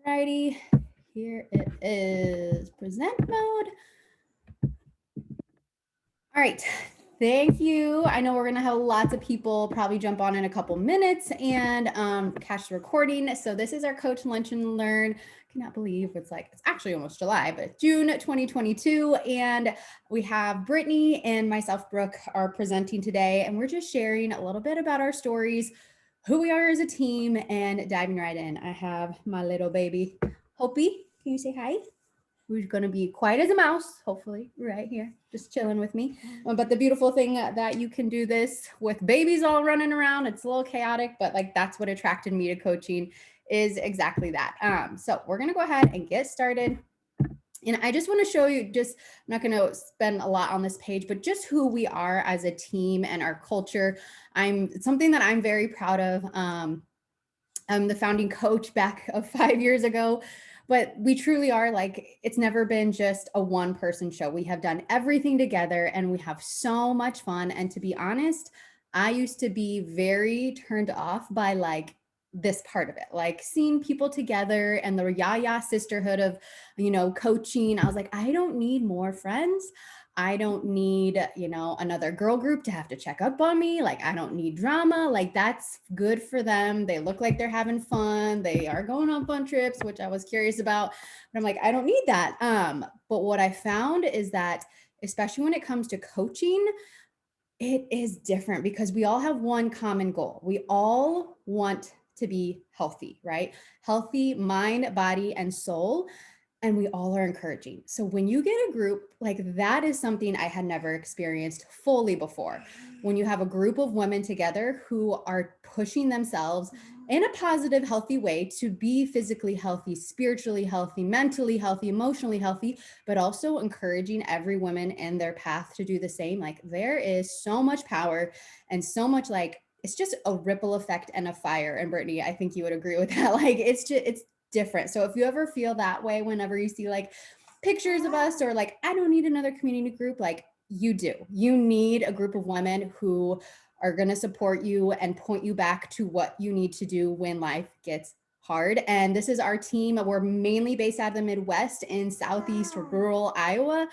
Alrighty, here it is, present mode. All right, thank you. I know we're gonna have lots of people probably jump on in a couple minutes and catch the recording. So this is our Coach Lunch and Learn. I cannot believe it's actually almost July, but June 2022. And we have Brittany and myself, Brooke, are presenting today. And we're just sharing a little bit about our stories, who we are as a team, and diving right in. I have my little baby, Hopi. Can you say hi? Who's going to be quiet as a mouse, hopefully, right here, just chilling with me. But the beautiful thing that you can do this with babies all running around, it's a little chaotic, but that's what attracted me to coaching is exactly that. So we're going to go ahead and get started. And I just want to show you, I'm not going to spend a lot on this page, but just who we are as a team and our culture. It's something that I'm very proud of. I'm the founding coach back of 5 years ago, but we truly are it's never been just a one person show. We have done everything together and we have so much fun. And to be honest, I used to be very turned off by this part of it, seeing people together and the yaya sisterhood of, coaching. I was like, I don't need more friends. I don't need, another girl group to have to check up on me. I don't need drama. That's good for them. They look like they're having fun. They are going on fun trips, which I was curious about. But I'm like, I don't need that. But what I found is that, especially when it comes to coaching, it is different because we all have one common goal. We all want to be healthy, right? Healthy mind, body, and soul. And we all are encouraging. So when you get a group, that is something I had never experienced fully before. When you have a group of women together who are pushing themselves in a positive, healthy way to be physically healthy, spiritually healthy, mentally healthy, emotionally healthy, but also encouraging every woman in their path to do the same. There is so much power and so much it's just a ripple effect and a fire. And Brittany, I think you would agree with that. It's different. So if you ever feel that way, whenever you see pictures of us or I don't need another community group, you do. You need a group of women who are going to support you and point you back to what you need to do when life gets hard. And this is our team. We're mainly based out of the Midwest in Southeast rural Iowa.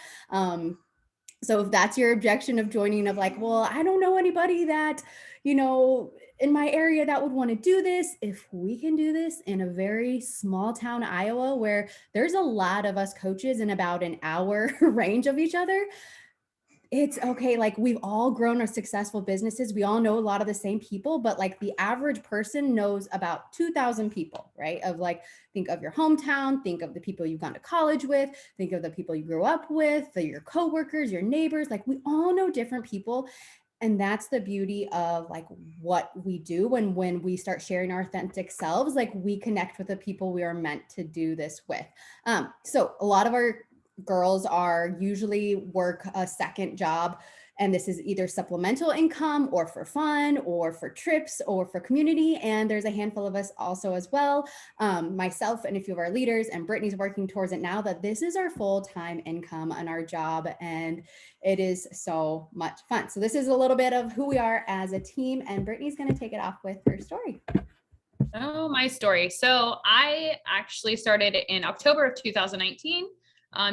So if that's your objection of joining of well, I don't know anybody that, in my area that would want to do this, if we can do this in a very small town, Iowa, where there's a lot of us coaches in about an hour range of each other, it's okay. We've all grown our successful businesses. We all know a lot of the same people, but the average person knows about 2,000 people, right? Think of your hometown, think of the people you've gone to college with, think of the people you grew up with, your coworkers, your neighbors. We all know different people. And that's the beauty of what we do. And when we start sharing our authentic selves, we connect with the people we are meant to do this with. So a lot of our girls are usually work a second job, and this is either supplemental income or for fun or for trips or for community. And there's a handful of us also as well, myself and a few of our leaders, and Brittany's working towards it now, that this is our full-time income and our job, and it is so much fun. So this is a little bit of who we are as a team, and Brittany's going to take it off with her story. Oh, my story. So I actually started in October of 2019.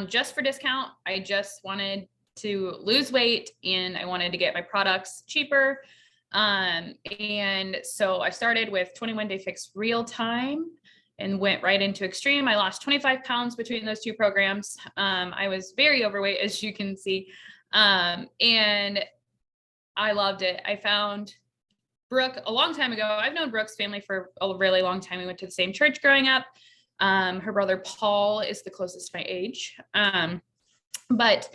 Just for discount. I just wanted to lose weight and I wanted to get my products cheaper. And so I started with 21 Day Fix Real Time and went right into Extreme. I lost 25 pounds between those two programs. I was very overweight, as you can see. And I loved it. I found Brooke a long time ago. I've known Brooke's family for a really long time. We went to the same church growing up. Her brother Paul is the closest to my age. But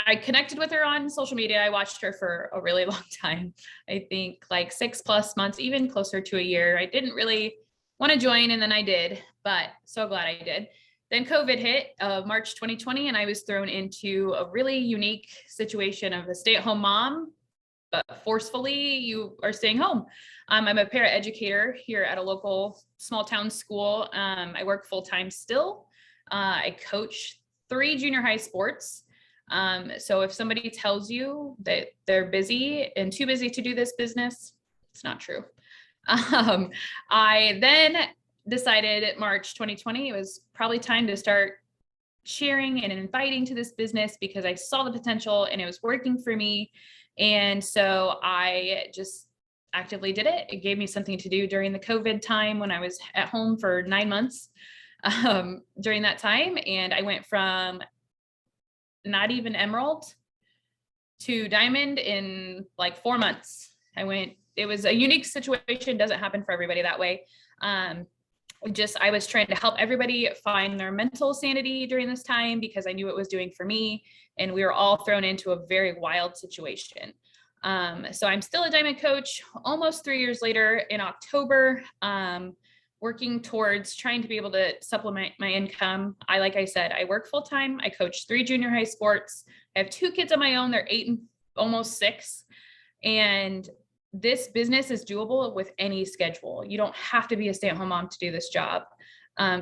I connected with her on social media. I watched her for a really long time. I think 6+ months, even closer to a year. I didn't really want to join, and then I did, but so glad I did. Then COVID hit March 2020, and I was thrown into a really unique situation of a stay-at-home mom, but forcefully you are staying home. I'm a paraeducator here at a local small town school. I work full-time still. I coach 3 junior high sports. So if somebody tells you that they're busy and too busy to do this business, it's not true. I then decided March 2020, it was probably time to start sharing and inviting to this business because I saw the potential and it was working for me. And so I just actively did it. It gave me something to do during the COVID time when I was at home for 9 months during that time. And I went from not even emerald to diamond in like 4 months. It was a unique situation. Doesn't happen for everybody that way. I was trying to help everybody find their mental sanity during this time because I knew it was doing for me. And we were all thrown into a very wild situation. So I'm still a diamond coach almost 3 years later in October, working towards trying to be able to supplement my income. Like I said, I work full time. I coach 3 junior high sports. I have 2 kids of my own. They're 8 and almost 6. And this business is doable with any schedule. You don't have to be a stay-at-home mom to do this job.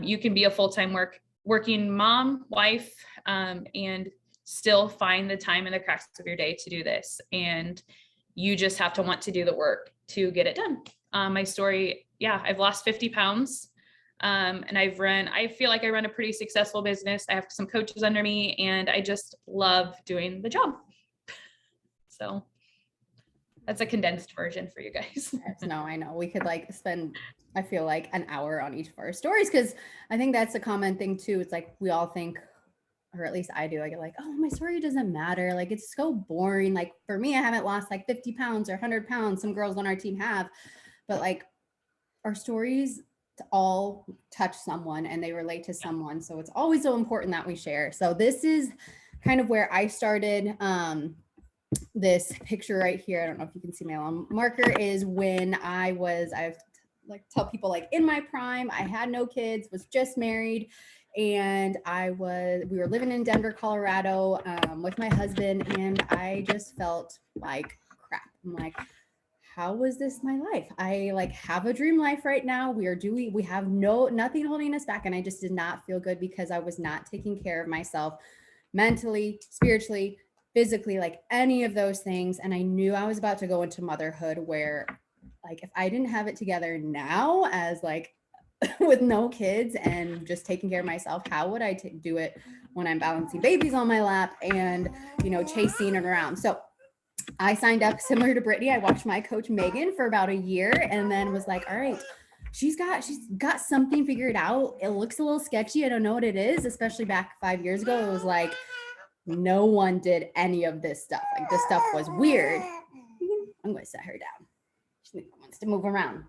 You can be a full-time working mom, wife, and still find the time in the cracks of your day to do this. And you just have to want to do the work to get it done. My story, I've lost 50 pounds. And I feel like I run a pretty successful business. I have some coaches under me and I just love doing the job. So that's a condensed version for you guys. No, I know we could like spend, I feel like, an hour on each of our stories. Cause I think that's a common thing too. It's like, we all think, or at least I do, I get like, oh, my story doesn't matter. Like, it's so boring. Like for me, I haven't lost like 50 pounds or 100 pounds. Some girls on our team have, but like our stories all touch someone and they relate to someone. So it's always so important that we share. So this is kind of where I started. This picture right here, I don't know if you can see my long marker, is when I like tell people like in my prime, I had no kids, was just married. And we were living in Denver, Colorado, with my husband. And I just felt like crap. I'm like, how was this my life? I like have a dream life right now. We have nothing holding us back. And I just did not feel good because I was not taking care of myself mentally, spiritually, physically, like any of those things. And I knew I was about to go into motherhood where like, if I didn't have it together now as like with no kids and just taking care of myself, how would I do it when I'm balancing babies on my lap and, chasing it around? So I signed up similar to Brittany. I watched my coach Megan for about a year and then was like, all right, she's got something figured out. It looks a little sketchy. I don't know what it is, especially back 5 years ago. It was like, no one did any of this stuff. Like this stuff was weird. I'm going to set her down. She wants to move around.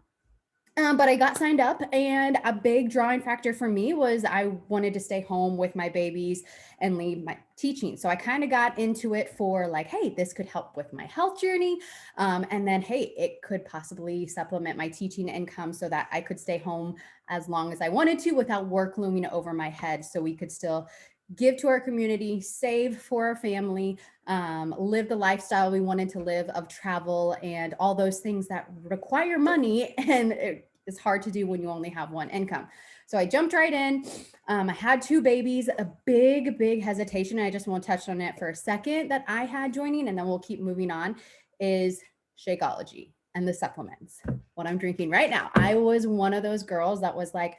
But I got signed up, and a big drawing factor for me was I wanted to stay home with my babies and lead my teaching. So I kind of got into it for like, hey, this could help with my health journey. And then, hey, it could possibly supplement my teaching income so that I could stay home as long as I wanted to without work looming over my head. So we could still give to our community, save for our family, live the lifestyle we wanted to live of travel and all those things that require money. And it's hard to do when you only have one income. So I jumped right in. I had 2 babies, a big hesitation. I just want to touch on it for a second that I had joining, and then we'll keep moving on, is Shakeology and the supplements. What I'm drinking right now. I was one of those girls that was like,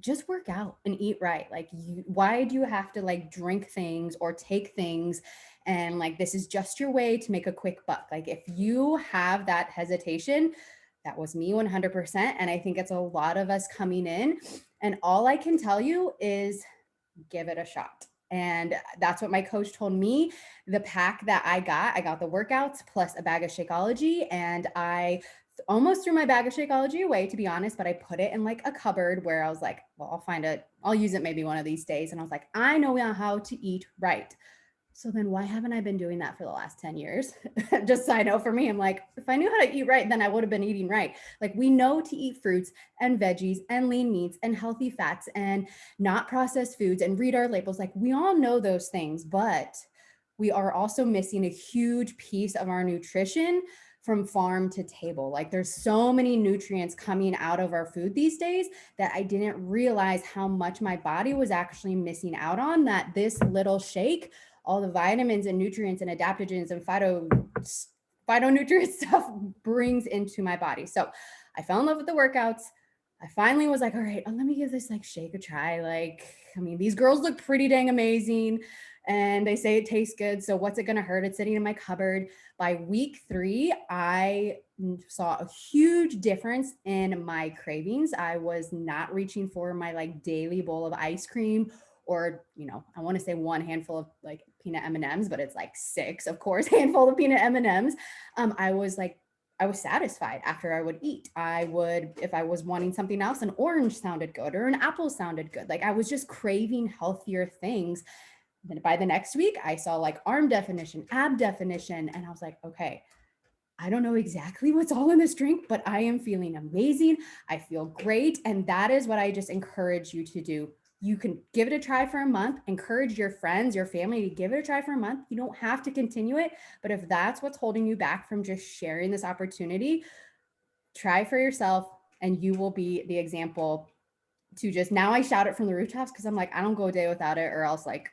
just work out and eat right. Like, why do you have to like drink things or take things? And like, this is just your way to make a quick buck. Like if you have that hesitation, that was me 100%. And I think it's a lot of us coming in. And all I can tell you is give it a shot. And that's what my coach told me. The pack that I got the workouts plus a bag of Shakeology. And I almost threw my bag of Shakeology away, to be honest, but I put it in like a cupboard where I was like, well, I'll use it maybe one of these days. And I was like, I know how to eat right. So then why haven't I been doing that for the last 10 years? Just so I know, for me, I'm like, if I knew how to eat right, then I would have been eating right. Like we know to eat fruits and veggies and lean meats and healthy fats and not processed foods and read our labels. Like we all know those things, but we are also missing a huge piece of our nutrition from farm to table. Like there's so many nutrients coming out of our food these days that I didn't realize how much my body was actually missing out on, that this little shake, all the vitamins and nutrients and adaptogens and phytonutrient stuff brings into my body. So I fell in love with the workouts. I finally was like, all right, let me give this like shake a try. Like, I mean, these girls look pretty dang amazing and they say it tastes good. So what's it going to hurt? It's sitting in my cupboard. By week 3, I saw a huge difference in my cravings. I was not reaching for my like daily bowl of ice cream or, you know, I want to say one handful of like peanut M&Ms, but it's like 6, of course, handful of peanut M&Ms. I was satisfied after I would eat. I would, if I was wanting something else, an orange sounded good or an apple sounded good. Like I was just craving healthier things. Then by the next week, I saw like arm definition, ab definition, and I was like, okay, I don't know exactly what's all in this drink, but I am feeling amazing. I feel great. And that is what I just encourage you to do. You can give it a try for a month, encourage your friends, your family to give it a try for a month. You don't have to continue it, but if that's what's holding you back from just sharing this opportunity, try for yourself and you will be the example to just, now I shout it from the rooftops because I'm like, I don't go a day without it or else like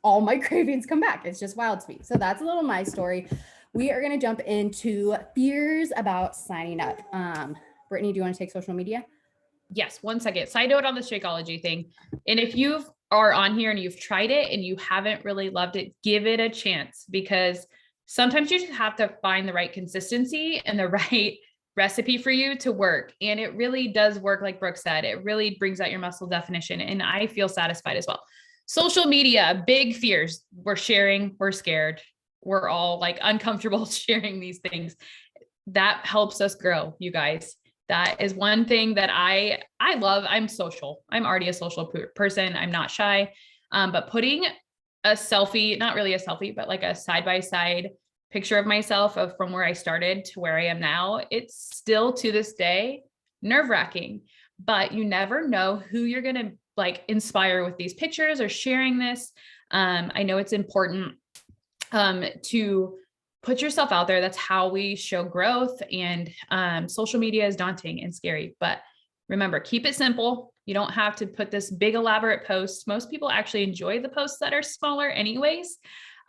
all my cravings come back. It's just wild to me. So that's a little my story. We are going to jump into fears about signing up. Brittany, do you want to take social media? Yes, 1 second. Side note on the Shakeology thing. And if you are on here and you've tried it and you haven't really loved it, give it a chance, because sometimes you just have to find the right consistency and the right recipe for you to work. And it really does work. Like Brooke said, it really brings out your muscle definition. And I feel satisfied as well. Social media, big fears. We're sharing, we're scared. We're all like uncomfortable sharing these things. That helps us grow, you guys. That is one thing that I love. I'm social. I'm already a social person. I'm not shy. But putting a selfie, not really a selfie, but like a side-by-side picture of myself from where I started to where I am now, it's still to this day nerve-wracking, but you never know who you're going to like inspire with these pictures or sharing this. I know it's important to put yourself out there. That's how we show growth. And social media is daunting and scary, but remember, keep it simple. You don't have to put this big elaborate post. Most people actually enjoy the posts that are smaller anyways.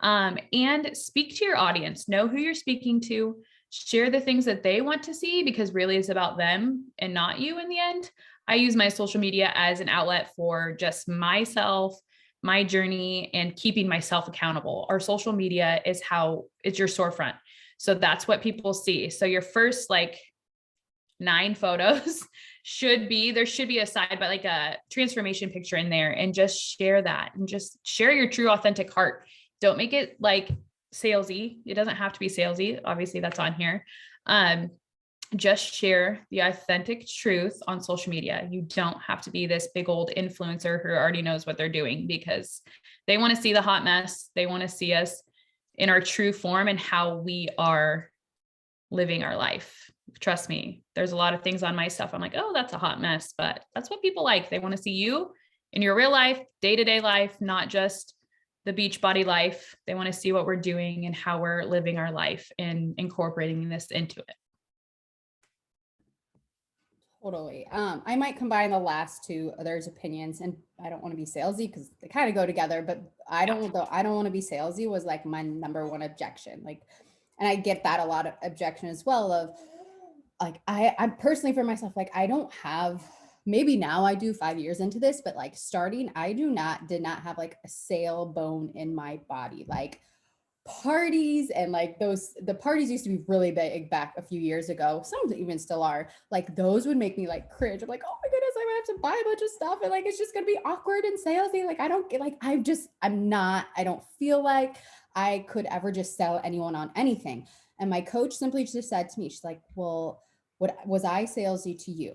And speak to your audience, know who you're speaking to, share the things that they want to see, because really it's about them and not you in the end. I use my social media as an outlet for just myself, my journey, and keeping myself accountable. Our social media is how it's your storefront. So that's what people see. So your first like 9 photos there should be a side, but like a transformation picture in there, and just share that and just share your true authentic heart. Don't make it like salesy. It doesn't have to be salesy. Obviously that's on here. Just share the authentic truth on social media. You don't have to be this big old influencer who already knows what they're doing, because they want to see the hot mess. They want to see us in our true form and how we are living our life. Trust me, there's a lot of things on my stuff. I'm like, oh, that's a hot mess, but that's what people like. They want to see you in your real life, day-to-day life, not just the beach body life. They want to see what we're doing and how we're living our life and incorporating this into it. Totally. I might combine the last two others' opinions, and I don't want to be salesy because they kind of go together, but I don't want to be salesy was like my number one objection. Like, and I get that a lot of objection as well of like, I'm personally for myself, like, I don't have, maybe now I do 5 years into this, but like starting, I did not have like a sale bone in my body. Like parties and like the parties used to be really big back a few years ago. Some even still are. Like those would make me like cringe. I'm like, oh my goodness, I'm gonna have to buy a bunch of stuff and like it's just gonna be awkward and salesy. Like I don't get like I don't feel like I could ever just sell anyone on anything. And my coach simply just said to me, she's like, well, what was I salesy to you?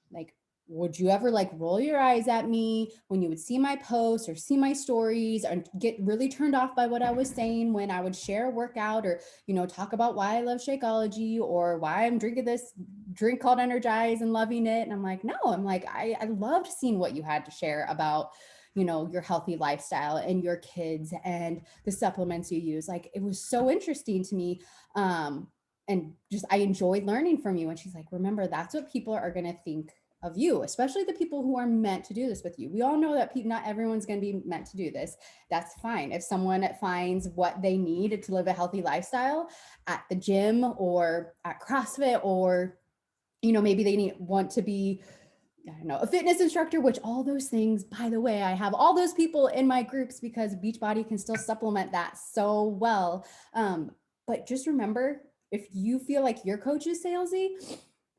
Like, would you ever like roll your eyes at me when you would see my posts or see my stories or get really turned off by what I was saying when I would share a workout or, you know, talk about why I love Shakeology or why I'm drinking this drink called Energize and loving it? And I'm like, no, I'm like, I loved seeing what you had to share about, you know, your healthy lifestyle and your kids and the supplements you use. Like, it was so interesting to me. And just, I enjoyed learning from you. And she's like, remember, that's what people are going to think of you, especially the people who are meant to do this with you. We all know that not everyone's going to be meant to do this. That's fine. If someone finds what they need to live a healthy lifestyle at the gym or at CrossFit, or, you know, maybe they want to be I don't know, a fitness instructor, which all those things, by the way, I have all those people in my groups because Beachbody can still supplement that so well. But just remember, if you feel like your coach is salesy,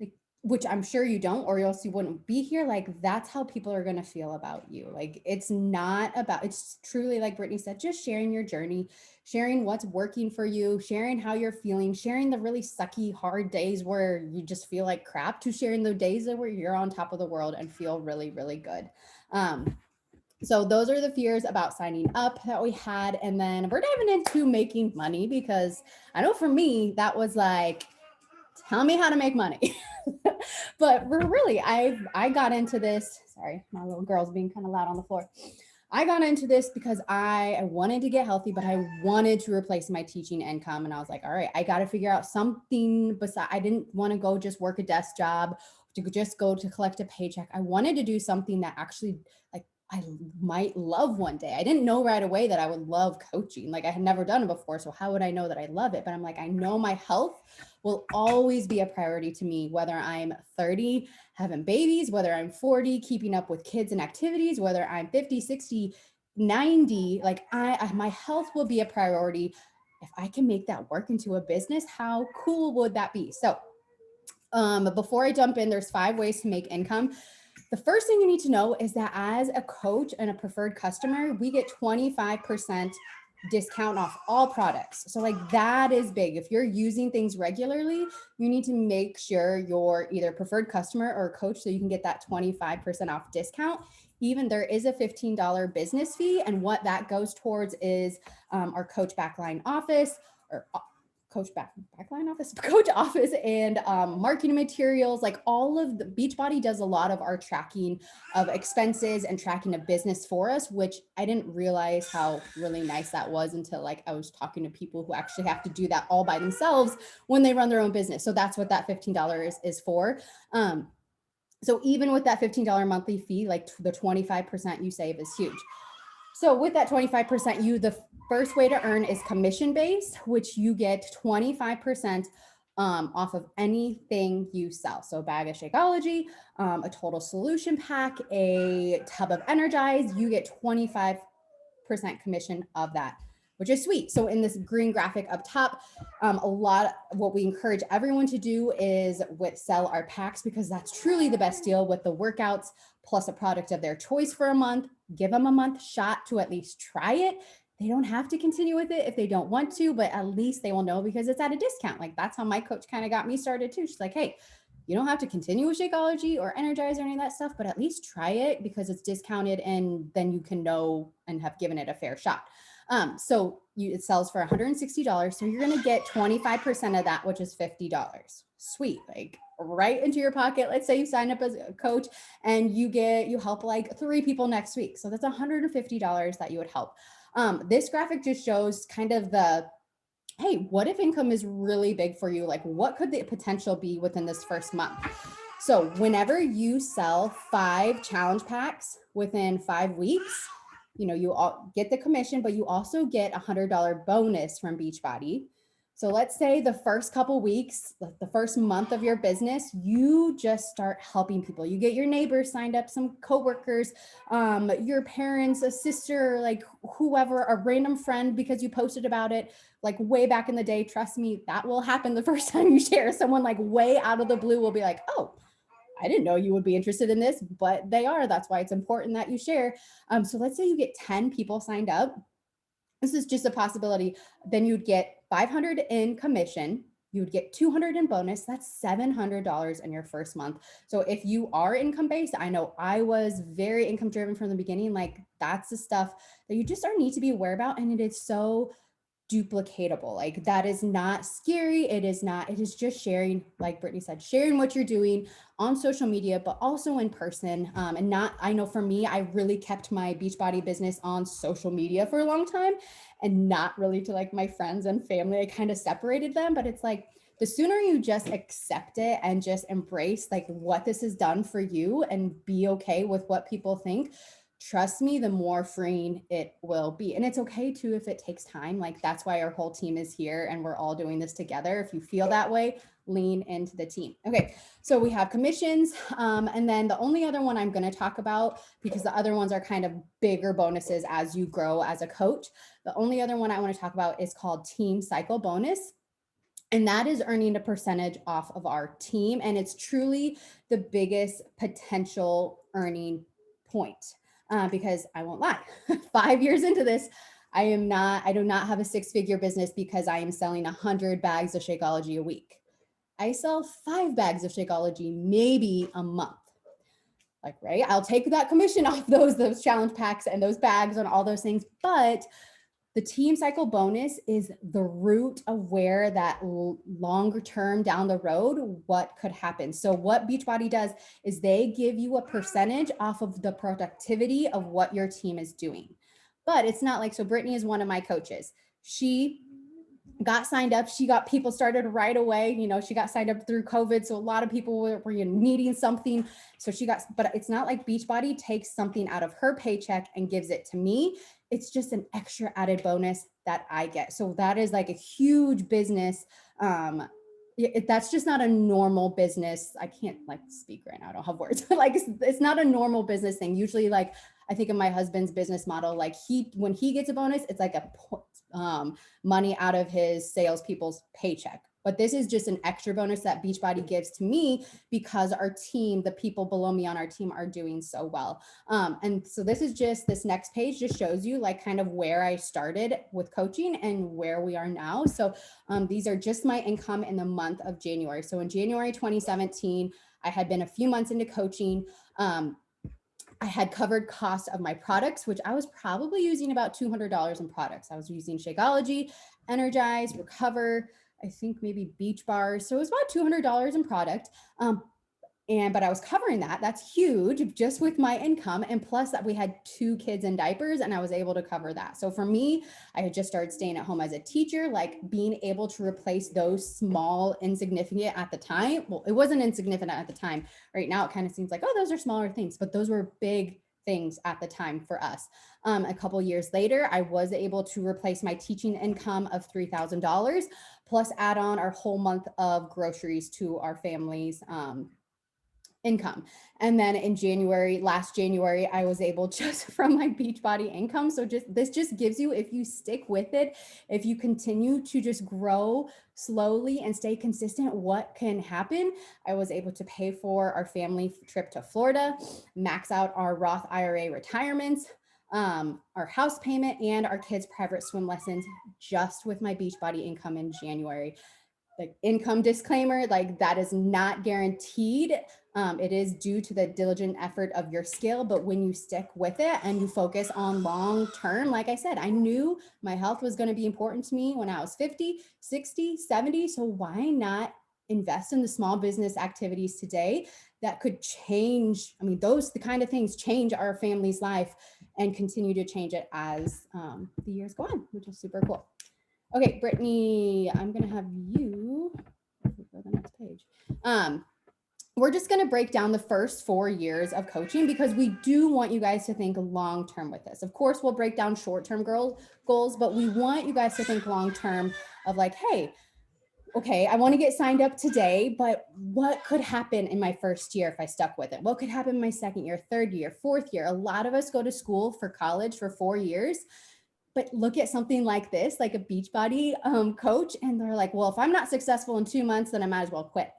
like, which I'm sure you don't, or else you wouldn't be here, like that's how people are going to feel about you. Like it's not about, it's truly like Brittany said, just sharing your journey, sharing what's working for you, sharing how you're feeling, sharing the really sucky, hard days where you just feel like crap, to sharing the days where you're on top of the world and feel really, really good. So those are the fears about signing up that we had. And then we're diving into making money, because I know for me, that was like, tell me how to make money. But we're really, I got into this. Sorry, my little girl's being kind of loud on the floor. I got into this because I wanted to get healthy, but I wanted to replace my teaching income. And I was like, all right, I got to figure out something besides, I didn't want to go just work a desk job, to just go to collect a paycheck. I wanted to do something that actually like I might love one day. I didn't know right away that I would love coaching. Like I had never done it before. So how would I know that I love it? But I'm like, I know my health will always be a priority to me, whether I'm 30, having babies, whether I'm 40, keeping up with kids and activities, whether I'm 50, 60, 90, like my health will be a priority. If I can make that work into a business, how cool would that be? So before I jump in, there's 5 ways to make income. The first thing you need to know is that as a coach and a preferred customer, we get 25% discount off all products. So like that is big. If you're using things regularly, you need to make sure you're either preferred customer or coach so you can get that 25% off discount. Even there is a $15 business fee. And what that goes towards is our coach backline office, or backline office, coach office, and marketing materials. Like all of the Beachbody does a lot of our tracking of expenses and tracking of business for us, which I didn't realize how really nice that was until like I was talking to people who actually have to do that all by themselves when they run their own business. So that's what that $15 is for. So even with that $15 monthly fee, like the 25% you save is huge. So with that 25%, the first way to earn is commission based, which you get 25% off of anything you sell. So a bag of Shakeology, a total solution pack, a tub of Energize, you get 25% commission of that, which is sweet. So in this green graphic up top, what we encourage everyone to do is sell our packs, because that's truly the best deal with the workouts plus a product of their choice for a month. Give them a month shot to at least try it. They don't have to continue with it if they don't want to, but at least they will know because it's at a discount. Like that's how my coach kind of got me started too. She's like, hey, you don't have to continue with Shakeology or Energize or any of that stuff, but at least try it because it's discounted and then you can know and have given it a fair shot. It sells for $160. So you're going to get 25% of that, which is $50. Sweet. Like right into your pocket. Let's say you sign up as a coach and you help like 3 people next week. So that's $150 that you would help. This graphic just shows kind of hey, what if income is really big for you? Like what could the potential be within this first month? So whenever you sell 5 challenge packs within 5 weeks, you all get the commission, but you also get $100 bonus from Beachbody. So let's say the first couple weeks, like the first month of your business, you just start helping people. You get your neighbors signed up, some coworkers, your parents, a sister, like whoever, a random friend, because you posted about it like way back in the day. Trust me, that will happen the first time you share. Someone like way out of the blue will be like, oh, I didn't know you would be interested in this, but they are. That's why it's important that you share. So let's say you get 10 people signed up. This is just a possibility. Then you'd get 500 in commission. You would get 200 in bonus. That's $700 in your first month. So if you are income based, I know I was very income driven from the beginning. Like that's the stuff that you just need to be aware about. And it is so duplicatable. Like that is not scary. It is just sharing, like Brittany said, sharing what you're doing on social media, but also in person. I know for me, I really kept my Beachbody business on social media for a long time and not really to like my friends and family. I kind of separated them, but it's like, the sooner you just accept it and just embrace like what this has done for you and be okay with what people think, trust me, the more freeing it will be. And it's okay too if it takes time. Like that's why our whole team is here and we're all doing this together. If you feel that way, lean into the team. Okay, so we have commissions. And then the only other one I'm going to talk about, because the other ones are kind of bigger bonuses as you grow as a coach. The only other one I want to talk about is called Team Cycle Bonus. And that is earning a percentage off of our team. And it's truly the biggest potential earning point, because I won't lie, 5 years into this, I do not have a 6-figure business because I am selling 100 bags of Shakeology a week. I sell 5 bags of Shakeology maybe a month. Like, right? I'll take that commission off those challenge packs and those bags and all those things. But the Team Cycle Bonus is the root of where that longer term down the road, what could happen. So what Beachbody does is they give you a percentage off of the productivity of what your team is doing. But it's not like, so Brittany is one of my coaches. She got signed up. She got people started right away. You know, she got signed up through COVID. So a lot of people were needing something. So but it's not like Beachbody takes something out of her paycheck and gives it to me. It's just an extra added bonus that I get. So that is like a huge business. That's just not a normal business. I can't like speak right now. I don't have words. Like it's not a normal business thing. Usually, like I think of my husband's business model, like when he gets a bonus, it's like money out of his salespeople's paycheck. But this is just an extra bonus that Beachbody gives to me because our team, the people below me on our team are doing so well. And so this next page just shows you like kind of where I started with coaching and where we are now. So these are just my income in the month of January. So in January 2017, I had been a few months into coaching. I had covered costs of my products, which I was probably using about $200 in products. I was using Shakeology, Energize, Recover, I think maybe Beach Bars. So it was about $200 in product. But I was covering that. That's huge just with my income. And plus that we had 2 kids in diapers and I was able to cover that. So for me, I had just started staying at home as a teacher, like being able to replace those small, insignificant at the time. Well, it wasn't insignificant at the time. Right now, it kind of seems like, oh, those are smaller things, but those were big things at the time for us. A couple years later, I was able to replace my teaching income of $3,000 plus add on our whole month of groceries to our family's income. And then in last January, I was able just from my Beachbody income. So this just gives you, if you stick with it, if you continue to just grow slowly and stay consistent, what can happen. I was able to pay for our family trip to Florida, max out our Roth IRA retirements, our house payment, and our kids' private swim lessons just with my Beachbody income in January. The income disclaimer, like that is not guaranteed. It is due to the diligent effort of your skill, but when you stick with it and you focus on long term, like I said, I knew my health was going to be important to me when I was 50, 60, 70. So why not invest in the small business activities today that could change? I mean, the kind of things change our family's life and continue to change it as the years go on, which is super cool. Okay, Brittany, I'm going to have you go to the next page. We're just going to break down the first 4 years of coaching because we do want you guys to think long-term with this. Of course, we'll break down short-term goals, but we want you guys to think long-term of like, hey, okay, I want to get signed up today, but what could happen in my first year if I stuck with it? What could happen in my second year, third year, fourth year? A lot of us go to school for college for 4 years. But look at something like this, like a Beachbody coach, and they're like, well, if I'm not successful in 2 months, then I might as well quit.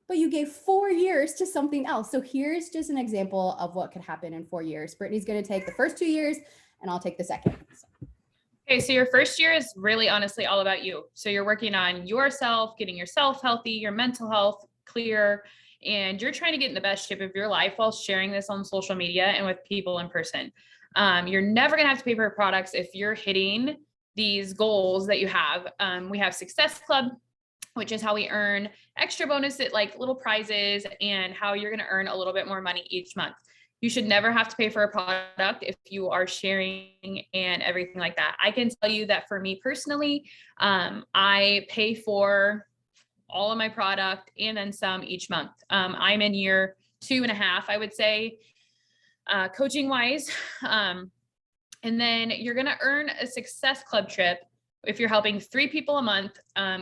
But you gave 4 years to something else. So here's just an example of what could happen in 4 years. Brittany's going to take the first 2 years, and I'll take the second. Okay, so your first year is really honestly all about you. So you're working on yourself, getting yourself healthy, your mental health clear, and you're trying to get in the best shape of your life while sharing this on social media and with people in person. You're never going to have to pay for products if you're hitting these goals that you have. We have Success Club, which is how we earn extra bonuses, like little prizes, and how you're going to earn a little bit more money each month. You should never have to pay for a product if you are sharing and everything like that. I can tell you that for me personally, I pay for all of my product and then some each month. I'm in year 2.5, I would say, coaching wise. And then you're going to earn a Success Club trip if you're helping 3 people a month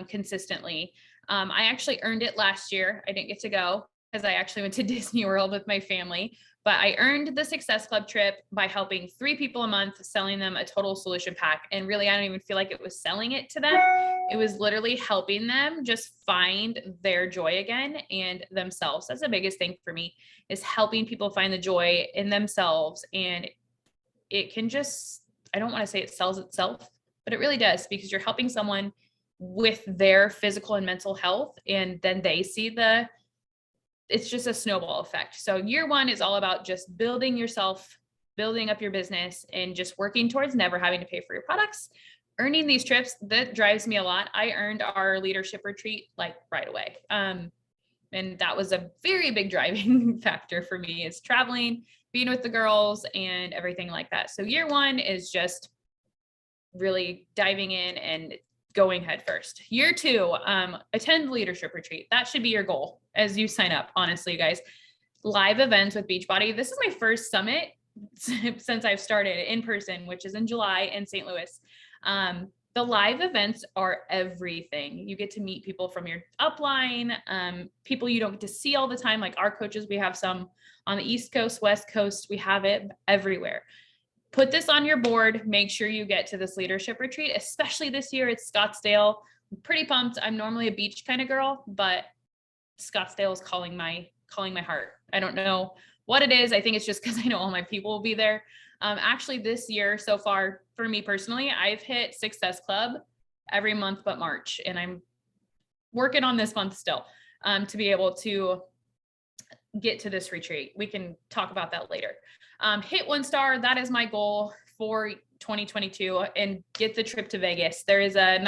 consistently. I actually earned it last year. I didn't get to go because I actually went to Disney World with my family, but I earned the Success Club trip by helping 3 people a month, selling them a total solution pack. And really, I don't even feel like it was selling it to them. It was literally helping them just find their joy again and themselves. That's the biggest thing for me, is helping people find the joy in themselves. And it can just, I don't want to say it sells itself, but it really does, because you're helping someone with their physical and mental health, and then they see it's just a snowball effect. So year 1 is all about just building yourself, building up your business, and just working towards never having to pay for your products. Earning these trips, that drives me a lot. I earned our leadership retreat like right away. And that was a very big driving factor for me, is traveling, being with the girls, and everything like that. So year 1 is just really diving in and going head first. Year 2, attend leadership retreat. That should be your goal as you sign up. Honestly, you guys, live events with Beachbody. This is my first summit since I've started in person, which is in July in St. Louis. The live events are everything. You get to meet people from your upline, people you don't get to see all the time. Like our coaches, we have some on the East Coast, West Coast, we have it everywhere. Put this on your board. Make sure you get to this leadership retreat, especially this year. It's Scottsdale. I'm pretty pumped. I'm normally a beach kind of girl, but Scottsdale is calling my heart. I don't know what it is. I think it's just because I know all my people will be there. Actually, this year so far, for me personally, I've hit Success Club every month but March, and I'm working on this month still to be able to get to this retreat. We can talk about that later. Hit 1 star. That is my goal for 2022, and get the trip to Vegas. There is a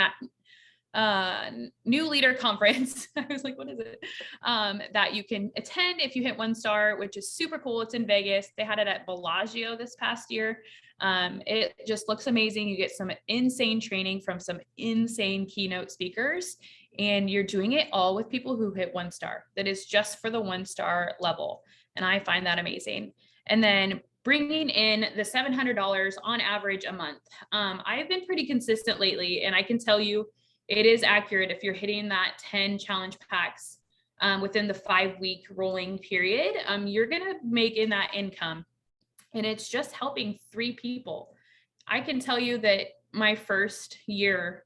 new leader conference. I was like, what is it? That you can attend if you hit 1 star, which is super cool. It's in Vegas. They had it at Bellagio this past year. It just looks amazing. You get some insane training from some insane keynote speakers, and you're doing it all with people who hit 1 star. That is just for the 1 star level. And I find that amazing. And then bringing in the $700 on average a month. I've been pretty consistent lately, and I can tell you, it is accurate. If you're hitting that 10 challenge packs within the 5-week rolling period, you're going to make in that income. And it's just helping 3 people. I can tell you that my first year,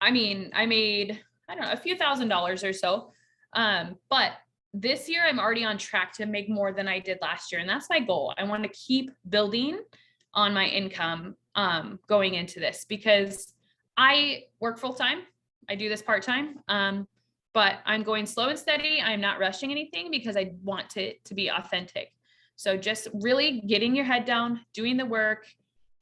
I made, I don't know, a few $1,000s or so. But this year I'm already on track to make more than I did last year. And that's my goal. I want to keep building on my income going into this, because I work full-time. I do this part-time, but I'm going slow and steady. I'm not rushing anything because I want it to be authentic. So just really getting your head down, doing the work,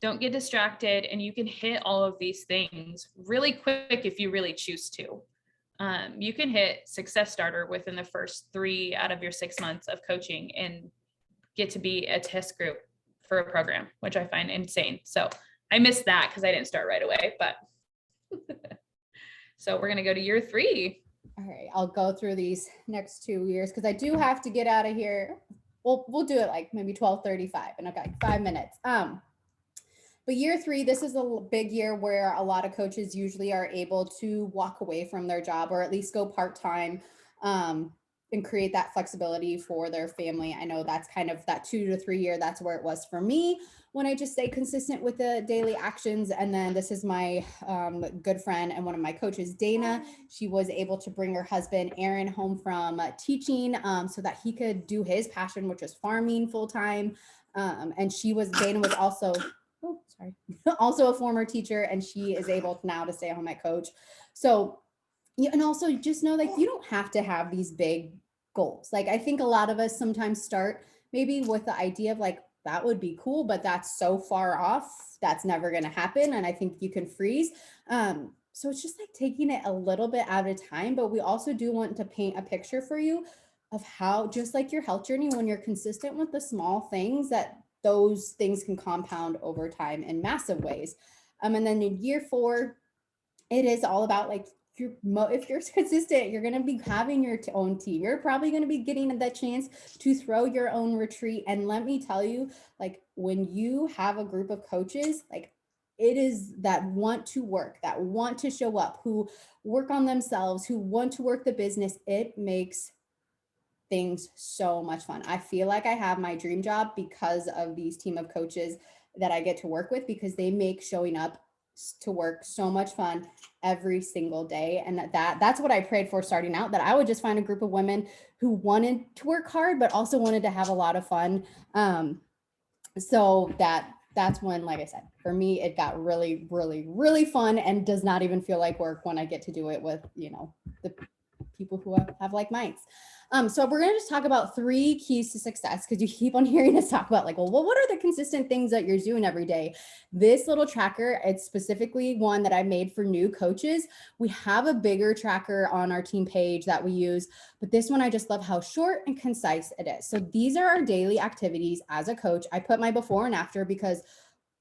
don't get distracted, and you can hit all of these things really quick if you really choose to. You can hit Success Starter within the first 3 out of your 6 months of coaching and get to be a test group for a program, which I find insane. So I missed that because I didn't start right away, but so we're going to go to year 3. All right. I'll go through these next 2 years because I do have to get out of here. We'll do it like maybe 12:35 and okay, 5 minutes. But year 3, this is a big year where a lot of coaches usually are able to walk away from their job, or at least go part-time, and create that flexibility for their family. I know that's kind of that 2 to 3 year. That's where it was for me, when I just stay consistent with the daily actions. And then this is my good friend and one of my coaches, Dana. She was able to bring her husband, Aaron, home from teaching so that he could do his passion, which was farming full-time. And Dana was also, also a former teacher, and she is able now to stay home at coach. So, and also just know, like, you don't have to have these big goals. Like, I think a lot of us sometimes start maybe with the idea of like, that would be cool, but that's so far off, that's never going to happen. And I think you can freeze. So it's just like taking it a little bit at a time, but we also do want to paint a picture for you of how, just like your health journey, when you're consistent with the small things, that those things can compound over time in massive ways. And then in year 4, it is all about like, if you're consistent, you're going to be having your own team. You're probably going to be getting that chance to throw your own retreat. And let me tell you, like, when you have a group of coaches, like, it is that want to work, that want to show up, who work on themselves, who want to work the business. It makes things so much fun. I feel like I have my dream job because of these team of coaches that I get to work with, because they make showing up to work so much fun every single day. And that's what I prayed for starting out, that I would just find a group of women who wanted to work hard, but also wanted to have a lot of fun. So that's when, like I said, for me, it got really, really, really fun, and does not even feel like work when I get to do it with, the people who have like minds. So we're going to just talk about 3 keys to success, because you keep on hearing us talk about like, well, what are the consistent things that you're doing every day? This little tracker, it's specifically one that I made for new coaches. We have a bigger tracker on our team page that we use, but this one, I just love how short and concise it is. So these are our daily activities as a coach. I put my before and after, because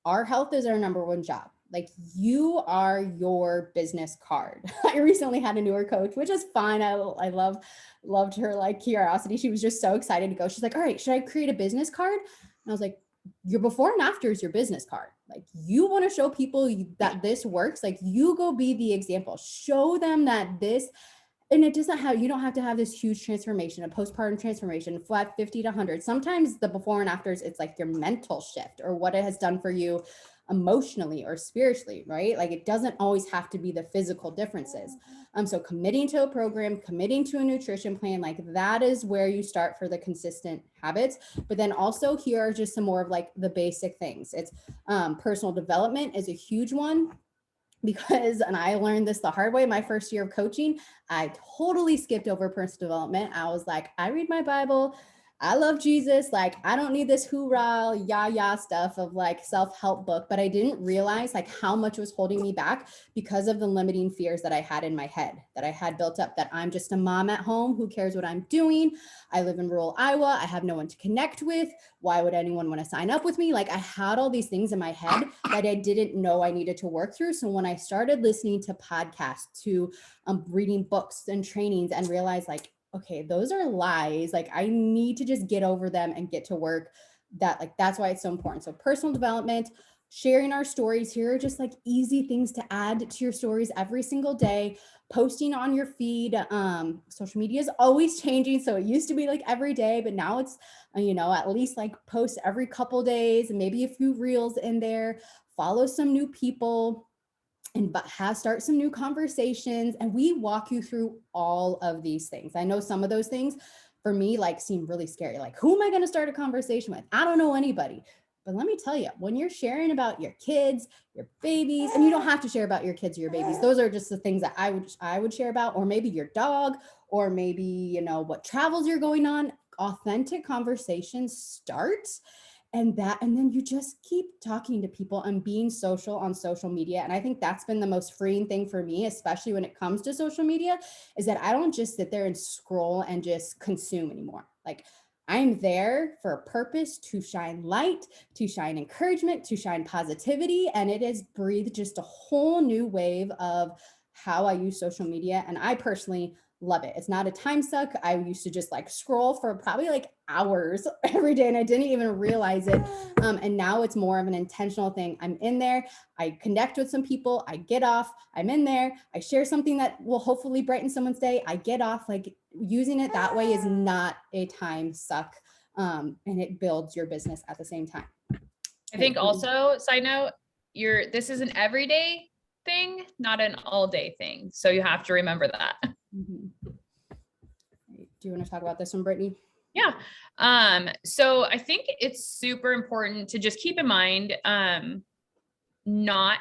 our health is our number one job. Like, you are your business card. I recently had a newer coach, which is fine. I loved her like curiosity. She was just so excited to go. She's like, all right, should I create a business card? And I was like, your before and after is your business card. Like, you want to show people that this works. Like, you go be the example, show them that this, and it doesn't have, you don't have to have this huge transformation, a postpartum transformation, flat 50 to 100. Sometimes the before and afters, it's like your mental shift or what it has done for you emotionally or spiritually, right? Like, it doesn't always have to be the physical differences. So committing to a program, committing to a nutrition plan, like that is where you start for the consistent habits. But then also, here are just some more of like the basic things. It's personal development is a huge one, because, and I learned this the hard way, my first year of coaching, I totally skipped over personal development. I was like, I read my Bible, I love Jesus. Like, I don't need this hoorah, yah stuff of like self-help book. But I didn't realize like how much was holding me back because of the limiting fears that I had in my head, that I had built up, that I'm just a mom at home. Who cares what I'm doing? I live in rural Iowa. I have no one to connect with. Why would anyone want to sign up with me? Like, I had all these things in my head that I didn't know I needed to work through. So when I started listening to podcasts, to reading books and trainings, and realized like, okay, those are lies. Like, I need to just get over them and get to work. That's why it's so important. So personal development, sharing our stories. Here are just like easy things to add to your stories every single day. Posting on your feed. Social media is always changing. So it used to be like every day, but now it's, at least like post every couple days, and maybe a few reels in there. Follow some new people, and start some new conversations. And we walk you through all of these things. I know some of those things for me like seem really scary. Like, who am I going to start a conversation with? I don't know anybody. But let me tell you, when you're sharing about your kids, your babies, and you don't have to share about your kids or your babies. Those are just the things that I would share about, or maybe your dog, or maybe, what travels you're going on. Authentic conversations start, and then you just keep talking to people and being social on social media. And I think that's been the most freeing thing for me, especially when it comes to social media, is that I don't just sit there and scroll and just consume anymore. Like, I'm there for a purpose, to shine light, to shine encouragement, to shine positivity. And it has breathed just a whole new wave of how I use social media. And I personally love it. It's not a time suck. I used to just like scroll for probably like hours every day, and I didn't even realize it. And now it's more of an intentional thing. I'm in there, I connect with some people, I get off, I'm in there, I share something that will hopefully brighten someone's day, I get off. Like, using it that way is not a time suck. And it builds your business at the same time. I think also, side note, this is an everyday thing, not an all day thing. So you have to remember that. Mm-hmm. Do you want to talk about this one, Brittany? Yeah. So I think it's super important to just keep in mind, not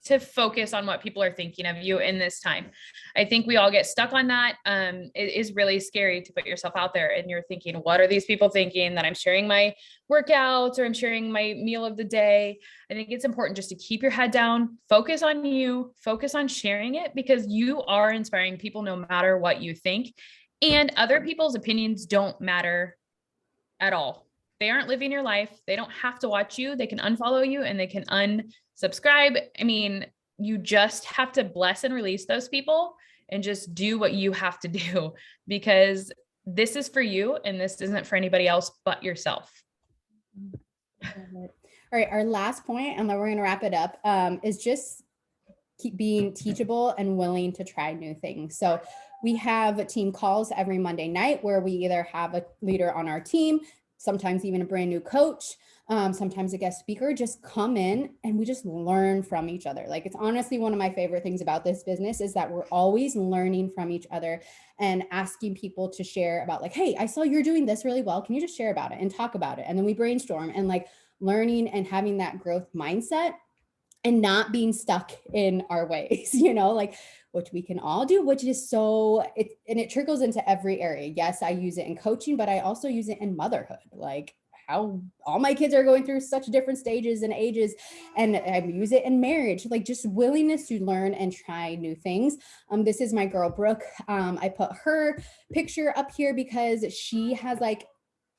to focus on what people are thinking of you in this time. I think we all get stuck on that. It is really scary to put yourself out there and you're thinking, what are these people thinking that I'm sharing my workouts or I'm sharing my meal of the day? I think it's important just to keep your head down, focus on you, focus on sharing it, because you are inspiring people no matter what you think. And other people's opinions don't matter at all. They aren't living your life. They don't have to watch you. They can unfollow you and they can unsubscribe. I mean, you just have to bless and release those people and just do what you have to do, because this is for you and this isn't for anybody else but yourself. All All right, our last point, and then we're going to wrap it up, is just keep being teachable and willing to try new things. So we have team calls every Monday night where we either have a leader on our team, sometimes even a brand new coach, sometimes a guest speaker, just come in and we just learn from each other. Like, it's honestly one of my favorite things about this business is that we're always learning from each other and asking people to share about, like, hey, I saw you're doing this really well. Can you just share about it and talk about it? And then we brainstorm and like learning and having that growth mindset and not being stuck in our ways, like, which we can all do, which is it trickles into every area. Yes, I use it in coaching, but I also use it in motherhood. Like, how all my kids are going through such different stages and ages, and I use it in marriage, like just willingness to learn and try new things. This is my girl, Brooke. I put her picture up here because she has like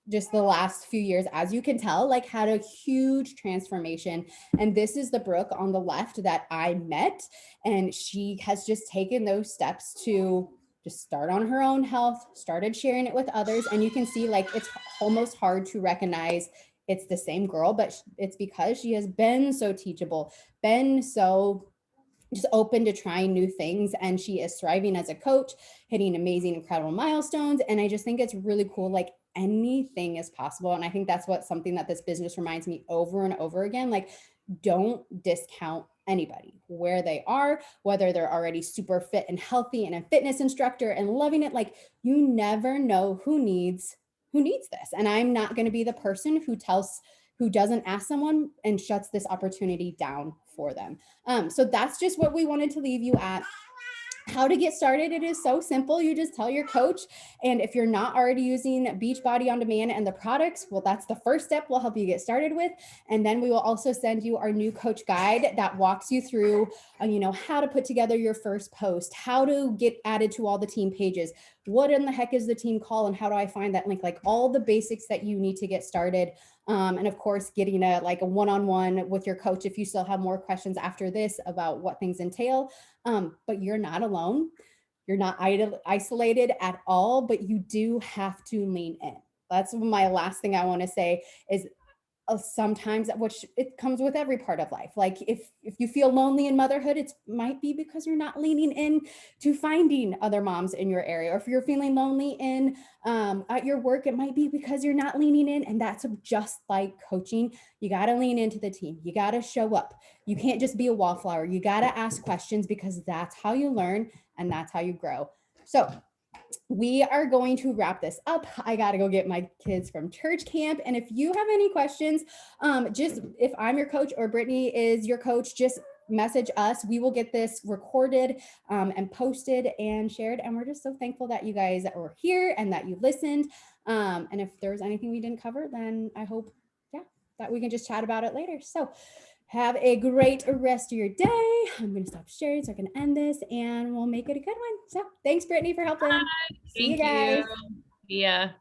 just the last few years, as you can tell, like had a huge transformation. And this is the Brooke on the left that I met. And she has just taken those steps to just start on her own health, started sharing it with others. And you can see like it's almost hard to recognize it's the same girl, but it's because she has been so teachable, been so just open to trying new things, and she is thriving as a coach, hitting amazing, incredible milestones. And I just think it's really cool. Like, anything is possible. And I think that's something that this business reminds me over and over again. Like, don't discount anybody where they are, whether they're already super fit and healthy and a fitness instructor and loving it. Like, you never know who needs this. And I'm not going to be the person who doesn't ask someone and shuts this opportunity down for them. So that's just what we wanted to leave you at. How to get started. It is so simple. You just tell your coach. And if you're not already using Beachbody On Demand and the products, well, that's the first step we'll help you get started with. And then we will also send you our new coach guide that walks you through, how to put together your first post, how to get added to all the team pages, what in the heck is the team call, and how do I find that link, like all the basics that you need to get started. And of course, getting a one-on-one with your coach if you still have more questions after this about what things entail. But you're not alone. You're not isolated at all, but you do have to lean in. That's my last thing I want to say is sometimes, which it comes with every part of life. Like if you feel lonely in motherhood, it might be because you're not leaning in to finding other moms in your area. Or if you're feeling lonely in at your work, it might be because you're not leaning in. And that's just like coaching. You got to lean into the team. You got to show up. You can't just be a wallflower. You got to ask questions, because that's how you learn and that's how you grow. So we are going to wrap this up. I got to go get my kids from church camp. And if you have any questions, just if I'm your coach or Brittany is your coach, just message us. We will get this recorded and posted and shared. And we're just so thankful that you guys were here and that you listened. And if there's anything we didn't cover, then I hope, that we can just chat about it later. So have a great rest of your day. I'm going to stop sharing so I can end this, and we'll make it a good one. So thanks, Brittany, for helping. Bye. See you guys. Yeah.